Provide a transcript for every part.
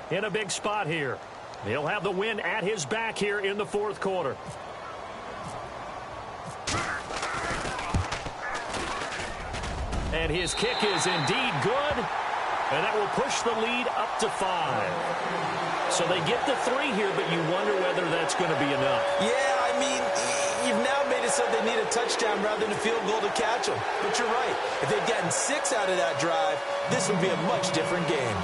in a big spot here. He'll have the win at his back here in the fourth quarter. And his kick is indeed good. And that will push the lead up to 5. So they get the 3 here, but you wonder whether that's going to be enough. Yeah, I mean, you've now made it so they need a touchdown rather than a field goal to catch them. But you're right. If they'd gotten 6 out of that drive, this would be a much different game.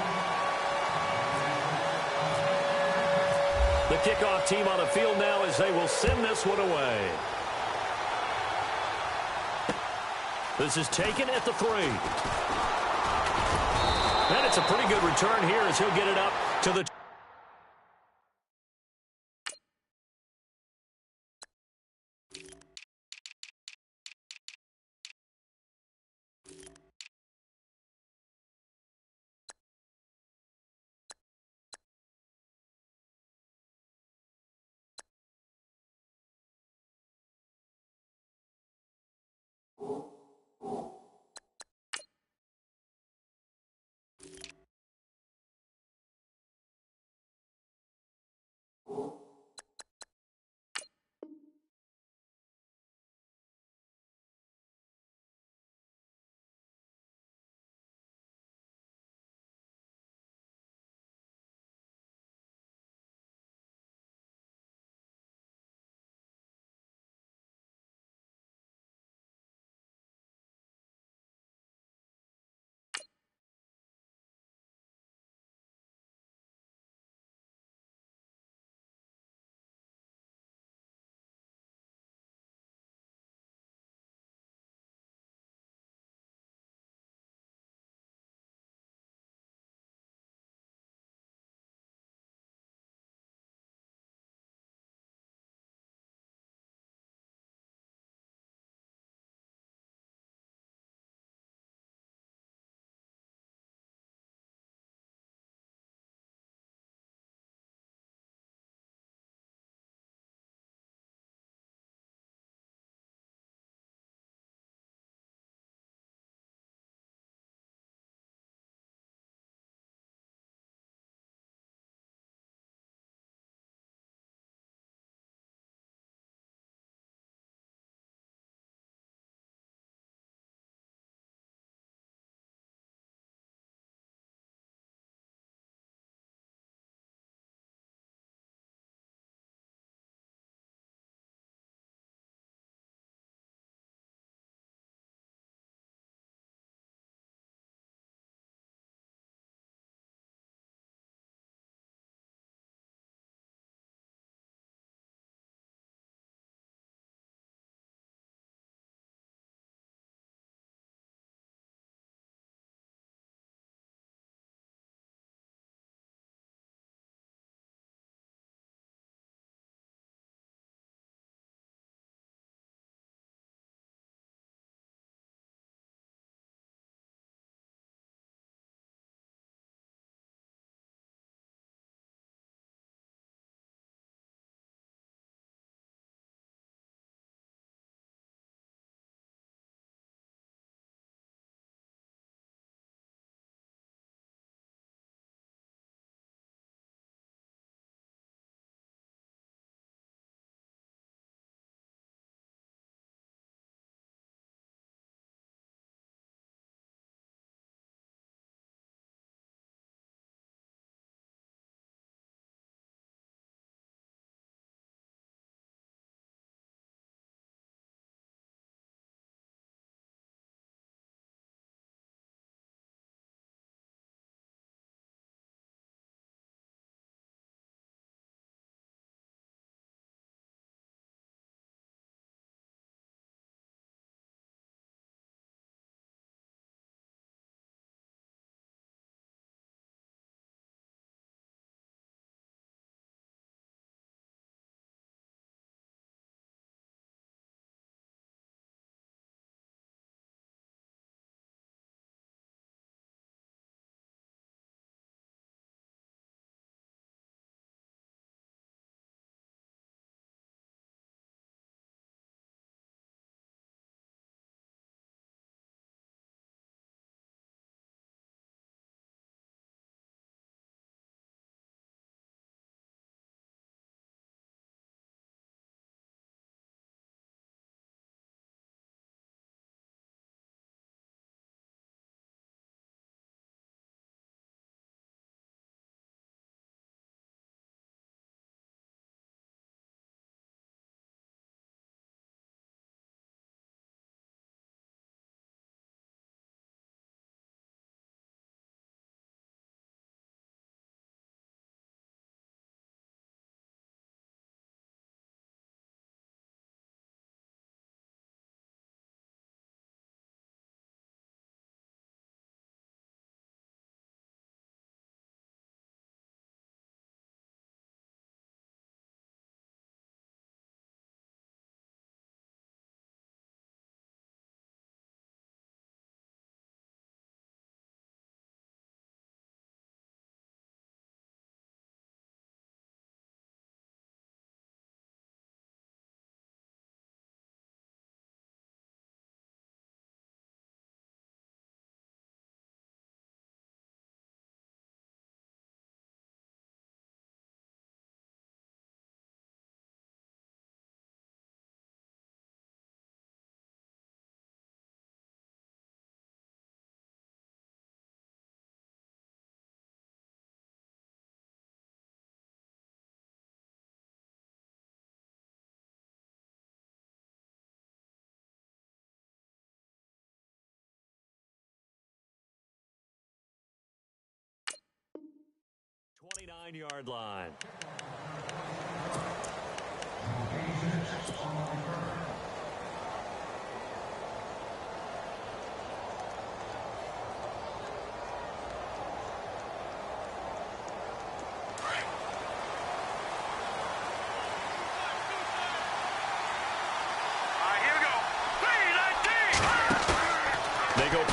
The kickoff team on the field now as they will send this one away. This is taken at the 3. And it's a pretty good return here as he'll get it up to the 9-yard line.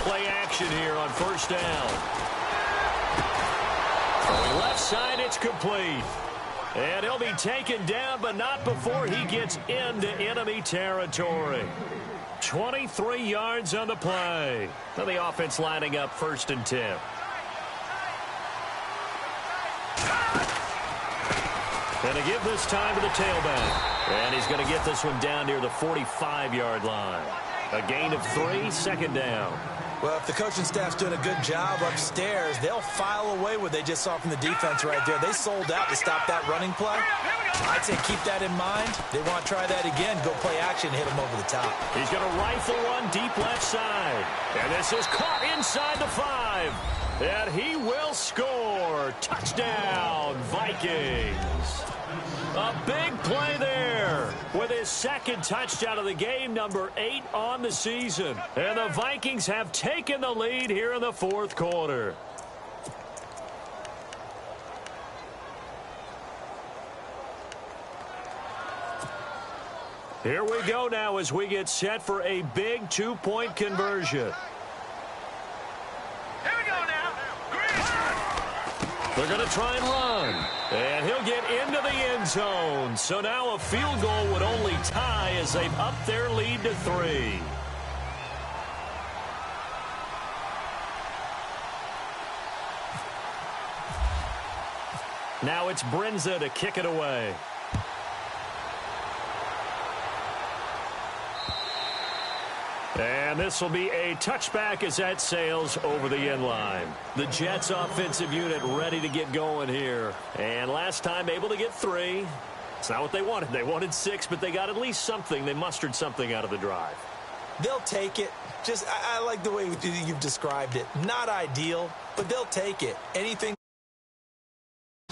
Play action here on first down. Throwing left side, it's complete. And he'll be taken down, but not before he gets into enemy territory. 23 yards on the play. So the offense lining up 1st and 10. Going to give this time to the tailback. And he's going to get this one down near the 45-yard line. A gain of 3, 2nd down. Well, if the coaching staff's doing a good job upstairs, they'll file away what they just saw from the defense right there. They sold out to stop that running play. I'd say keep that in mind. They want to try that again. Go play action, hit them over the top. He's going to rifle one deep left side. And this is caught inside the 5. And he will score. Touchdown, Vikings. A big play there with his 2nd touchdown of the game, number 8 on the season. And the Vikings have taken the lead here in the 4th quarter. Here we go now as we get set for a big 2-point conversion. They're going to try and run. And he'll get into the end zone. So now a field goal would only tie as they've upped their lead to 3. Now it's Brinza to kick it away. And this will be a touchback as that sails over the end line. The Jets offensive unit ready to get going here. And last time able to get 3. It's not what they wanted. They wanted 6, but they got at least something. They mustered something out of the drive. They'll take it. Just, I like the way you've described it. Not ideal, but they'll take it. Anything.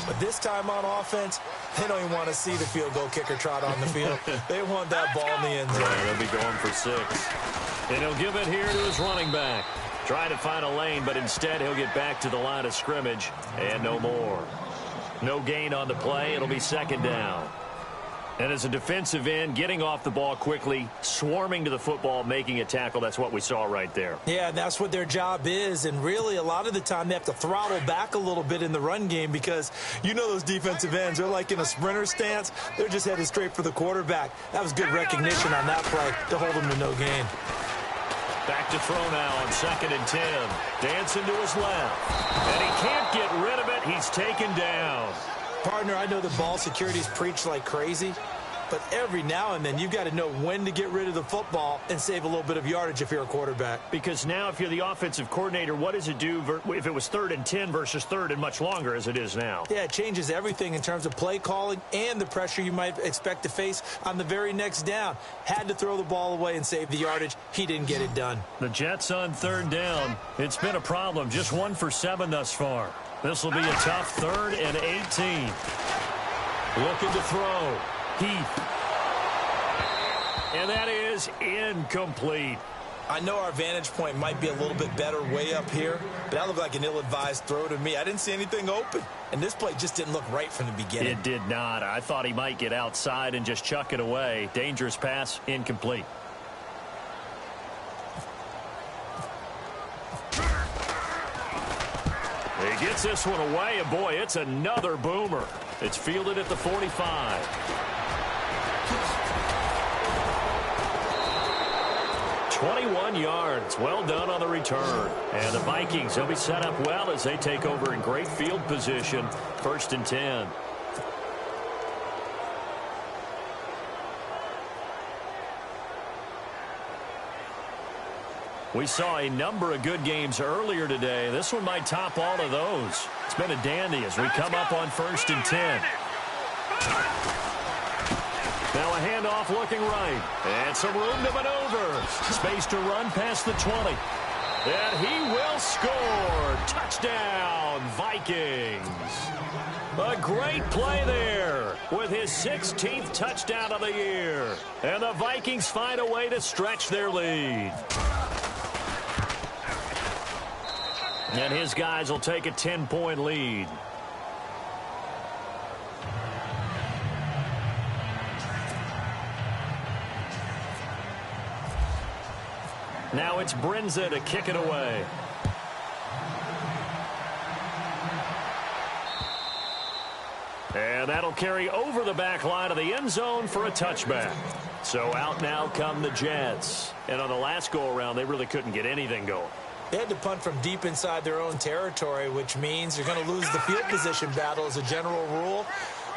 But this time on offense, they don't even want to see the field goal kicker trot on the field. They want that ball in the end zone. Yeah, they'll be going for 6. And he'll give it here to his running back. Trying to find a lane, but instead he'll get back to the line of scrimmage. And no more. No gain on the play. It'll be 2nd down. And as a defensive end, getting off the ball quickly, swarming to the football, making a tackle, that's what we saw right there. Yeah, that's what their job is. And really, a lot of the time, they have to throttle back a little bit in the run game because you know those defensive ends, they're like in a sprinter stance. They're just headed straight for the quarterback. That was good recognition on that play to hold them to no gain. Back to throw now on 2nd and 10. Dancing to his left. And he can't get rid of it. He's taken down. Partner, I know the ball security's preached like crazy, but every now and then you've got to know when to get rid of the football and save a little bit of yardage if you're a quarterback. Because now if you're the offensive coordinator, what does it do if it was 3rd and 10 versus 3rd and much longer as it is now? Yeah, it changes everything in terms of play calling and the pressure you might expect to face on the very next down. Had to throw the ball away and save the yardage. He didn't get it done. The Jets on 3rd down. It's been a problem. Just 1 for 7 thus far. This will be a tough 3rd and 18. Looking to throw. Heath. And that is incomplete. I know our vantage point might be a little bit better way up here, but that looked like an ill-advised throw to me. I didn't see anything open, and this play just didn't look right from the beginning. It did not. I thought he might get outside and just chuck it away. Dangerous pass, incomplete. He gets this one away, and boy, it's another boomer. It's fielded at the 45. 21 yards. Well done on the return. And the Vikings, they'll be set up well as they take over in great field position. 1st and 10. We saw a number of good games earlier today. This one might top all of those. It's been a dandy as we come up on 1st and 10. Now a handoff looking right. And some room to maneuver. Space to run past the 20. And he will score. Touchdown, Vikings. A great play there with his 16th touchdown of the year. And the Vikings find a way to stretch their lead. And his guys will take a 10-point lead. Now it's Brinza to kick it away. And that'll carry over the back line of the end zone for a touchback. So out now come the Jets. And on the last go-around, they really couldn't get anything going. They had to punt from deep inside their own territory, which means you're going to lose the field position battle as a general rule.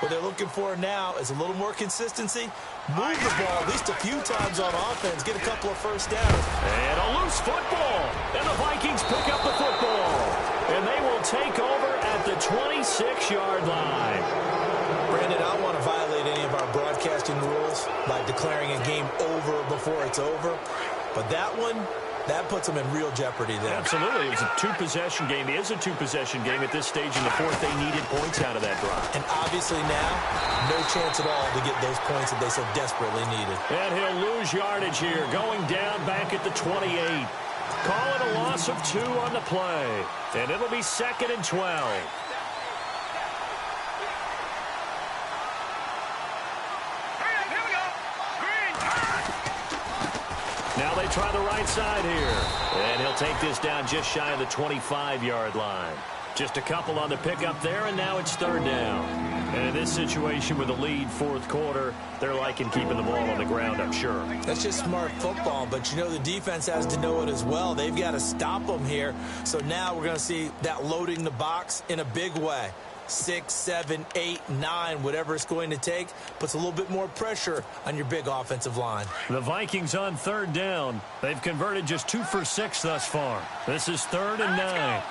What they're looking for now is a little more consistency. Move the ball at least a few times on offense. Get a couple of first downs. And a loose football. And the Vikings pick up the football. And they will take over at the 26-yard line. Brandon, I don't want to violate any of our broadcasting rules by declaring a game over before it's over. But that one, that puts them in real jeopardy there. Absolutely. It was a two-possession game. It is a two-possession game at this stage in the fourth. They needed points out of that drive. And obviously now, no chance at all to get those points that they so desperately needed. And he'll lose yardage here, going down back at the 28. Call it a loss of 2 on the play. And it'll be 2nd and 12. Now they try the right side here. And he'll take this down just shy of the 25-yard line. Just a couple on the pickup there, and now it's 3rd down. And in this situation with a lead fourth quarter, they're liking keeping the ball on the ground, I'm sure. That's just smart football, but you know the defense has to know it as well. They've got to stop them here. So now we're going to see that loading the box in a big way. 6, 7, 8, 9, whatever it's going to take, puts a little bit more pressure on your big offensive line. The Vikings on 3rd down. They've converted just 2 for 6 thus far. This is 3rd and 9.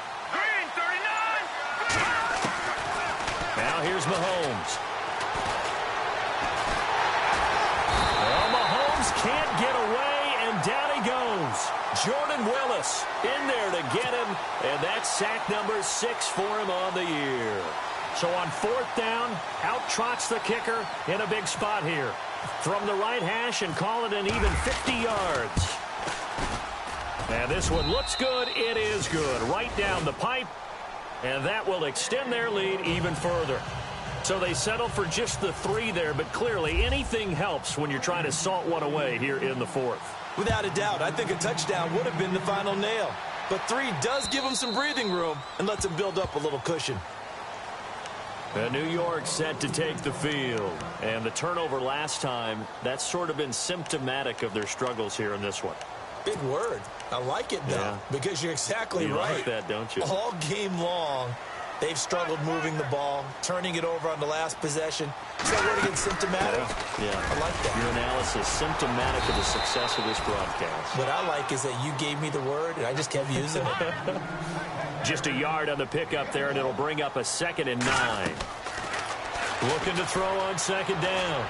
Now here's Mahomes. Well, Mahomes can't get away, and down he goes. Jordan Willis in there to get him, and that's sack number 6 for him on the year. So on 4th down, out trots the kicker in a big spot here. From the right hash and call it an even 50 yards. And this one looks good. It is good. Right down the pipe. And that will extend their lead even further. So they settle for just the 3 there, but clearly anything helps when you're trying to salt one away here in the 4th. Without a doubt, I think a touchdown would have been the final nail. But 3 does give them some breathing room and lets them build up a little cushion. And New York set to take the field. And the turnover last time, that's sort of been symptomatic of their struggles here in this one. Big word. I like it, though, because you're exactly right. You like that, don't you? All game long, they've struggled moving the ball, turning it over on the last possession. Is that word again, symptomatic? Yeah. I like that. Your analysis, symptomatic of the success of this broadcast. What I like is that you gave me the word, and I just kept using it. Just a yard on the pickup there, and it'll bring up a 2nd and 9. Looking to throw on 2nd down.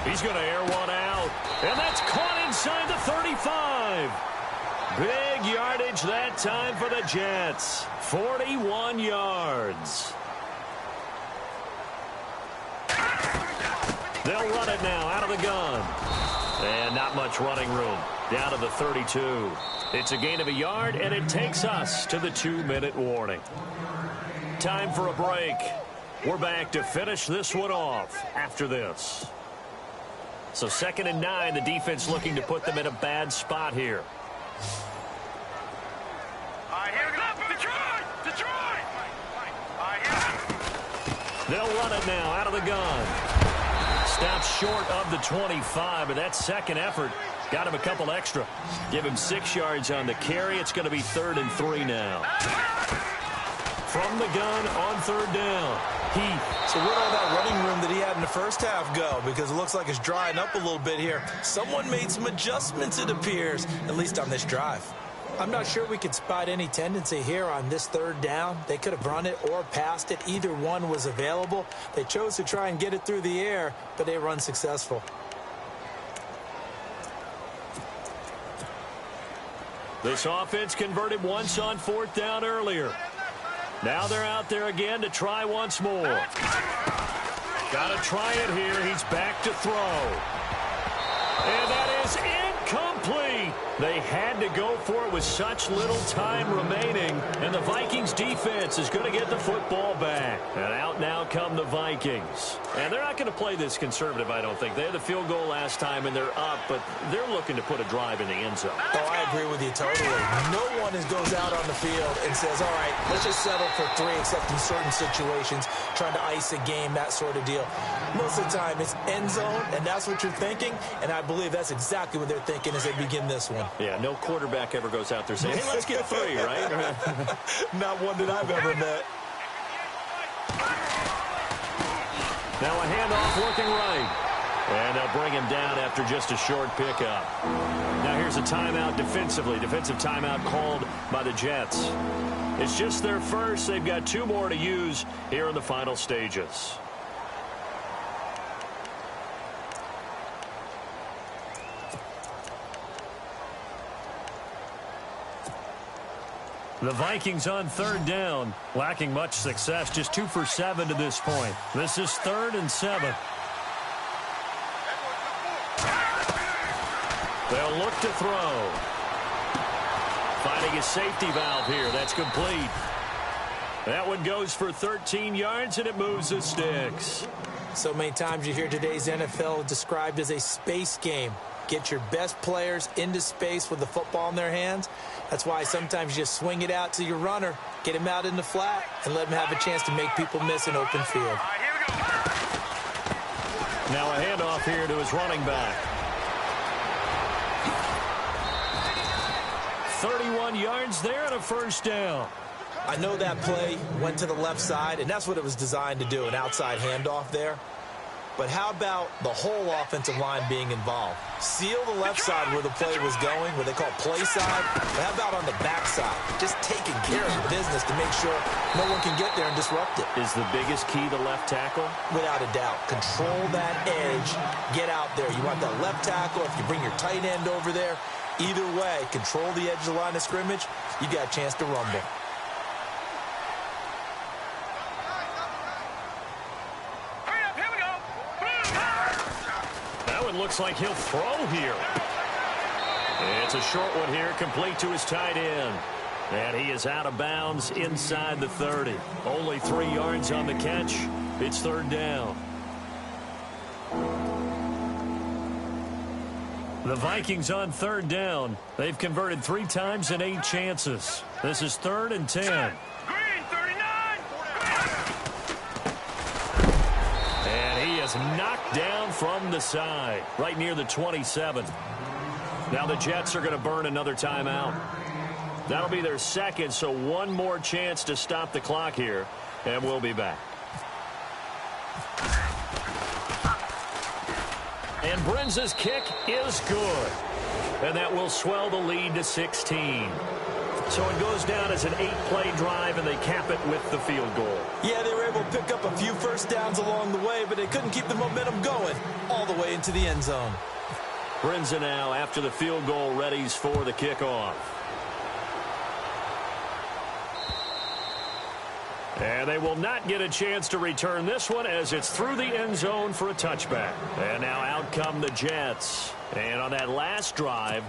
He's going to air one out. And that's caught inside the 35. Big yardage that time for the Jets. 41 yards. They'll run it now out of the gun. And not much running room. Down to the 32. It's a gain of a yard, and it takes us to the 2-minute warning. Time for a break. We're back to finish this one off after this. So 2nd and 9, the defense looking to put them in a bad spot here. They'll run it now out of the gun. Stops short of the 25, but that second effort got him a couple extra. Give him 6 yards on the carry. It's going to be 3rd and 3 now. From the gun on 3rd down. So where'd all that running room that he had in the first half go? Because it looks like it's drying up a little bit here. Someone made some adjustments, it appears, at least on this drive. I'm not sure we could spot any tendency here on this 3rd down. They could have run it or passed it. Either one was available. They chose to try and get it through the air, but they were unsuccessful. This offense converted once on 4th down earlier. Now they're out there again to try once more. Got to try it here. He's back to throw. And that is incomplete. They had to go for it with such little time remaining. And the Vikings defense is going to get the football back. And out now come the Vikings. And they're not going to play this conservative, I don't think. They had the field goal last time, and they're up, but they're looking to put a drive in the end zone. Oh, I agree with you totally. No one goes out on the field and says, all right, let's just settle for 3, except in certain situations, trying to ice a game, that sort of deal. Most of the time, it's end zone, and that's what you're thinking, and I believe that's exactly what they're thinking as they begin this one. Yeah, no quarterback ever goes out there saying, hey, let's get 3, right? Not one that I've ever met. Now a handoff working right. And they'll bring him down after just a short pickup. Now here's a timeout defensively. Defensive timeout called by the Jets. It's just their first. They've got 2 more to use here in the final stages. The Vikings on 3rd down, lacking much success, just 2 for 7 to this point. This is 3rd and 7. They'll look to throw. Finding a safety valve here. That's complete. That one goes for 13 yards, and it moves the sticks. So many times you hear today's NFL described as a space game. Get your best players into space with the football in their hands. That's why sometimes you just swing it out to your runner, get him out in the flat, and let him have a chance to make people miss an open field. Now a handoff here to his running back. 31 yards there and a first down. I know that play went to the left side, and that's what it was designed to do, an outside handoff there. But how about the whole offensive line being involved? Seal the left side where the play was going, what they call play side. But how about on the back side? Just taking care of business to make sure no one can get there and disrupt it. Is the biggest key the left tackle? Without a doubt. Control that edge. Get out there. You want that left tackle. If you bring your tight end over there, either way, control the edge of the line of scrimmage, you got a chance to rumble. Looks like he'll throw here. It's a short one here, complete to his tight end. And he is out of bounds inside the 30. Only 3 yards on the catch. It's 3rd down. The Vikings on 3rd down. They've converted 3 times in 8 chances. This is 3rd and 10. Knocked down from the side, right near the 27. Now the Jets are going to burn another timeout. That'll be their second, so 1 more chance to stop the clock here, and we'll be back. And Brinz's kick is good, and that will swell the lead to 16. So it goes down as an 8-play drive, and they cap it with the field goal. Yeah, they were able to pick up a few first downs along the way, but they couldn't keep the momentum going all the way into the end zone. Brinza now, after the field goal, readies for the kickoff. And they will not get a chance to return this one as it's through the end zone for a touchback. And now out come the Jets. And on that last drive,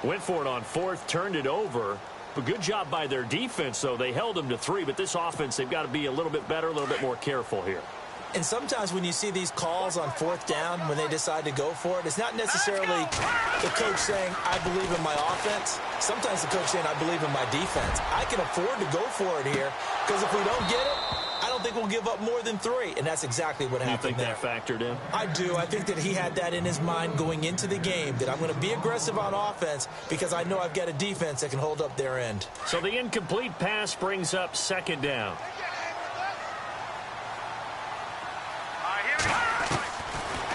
went for it on 4th, turned it over. But good job by their defense, though. They held them to 3, but this offense, they've got to be a little bit better, a little bit more careful here. And sometimes when you see these calls on 4th down, when they decide to go for it, it's not necessarily the coach saying, I believe in my offense. Sometimes the coach saying, I believe in my defense. I can afford to go for it here, because if we don't get it, I don't think we'll give up more than 3. And that's exactly what happened there. You think that factored in? I do. I think that he had that in his mind going into the game, that I'm going to be aggressive on offense because I know I've got a defense that can hold up their end. So the incomplete pass brings up 2nd down.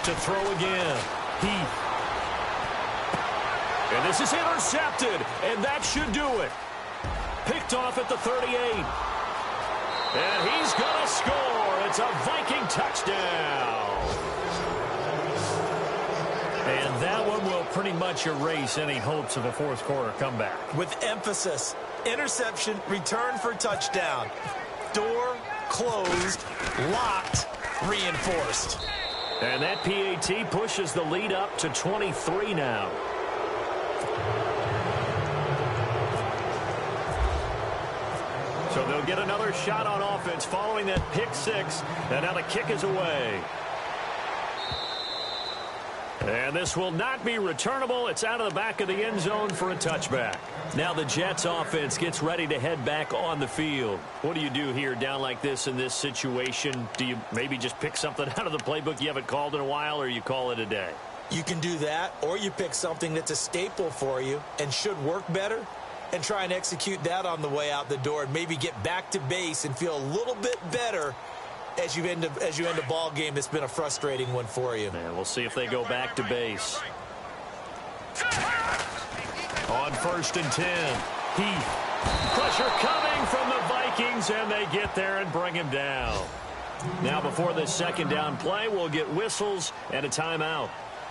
To throw again. Heath. And this is intercepted, and that should do it. Picked off at the 38. And he's going to score. It's a Viking touchdown. And that one will pretty much erase any hopes of a 4th quarter comeback. With emphasis, interception, return for touchdown. Door closed, locked, reinforced. And that PAT pushes the lead up to 23 now. So they'll get another shot on offense following that pick six. And now the kick is away. And this will not be returnable. It's out of the back of the end zone for a touchback. Now the Jets offense gets ready to head back on the field. What do you do here down like this in this situation? Do you maybe just pick something out of the playbook you haven't called in a while, or you call it a day? You can do that, or you pick something that's a staple for you and should work better and try and execute that on the way out the door and maybe get back to base and feel a little bit better as you end a ball game that's been a frustrating one for you. And we'll see if they go back to base. On 1st and 10, Heath. Pressure coming from the Vikings, and they get there and bring him down. Now before this second down play, we'll get whistles and a timeout,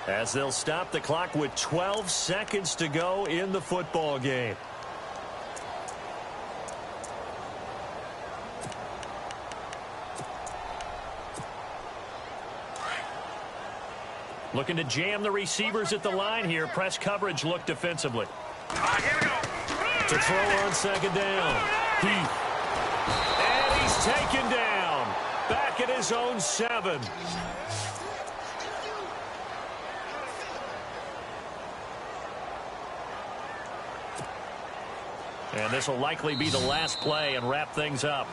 as they'll stop the clock with 12 seconds to go in the football game. Looking to jam the receivers at the line here. Press coverage look defensively. To throw on second down. Heath. And he's taken down. Back at his own 7. And this will likely be the last play and wrap things up.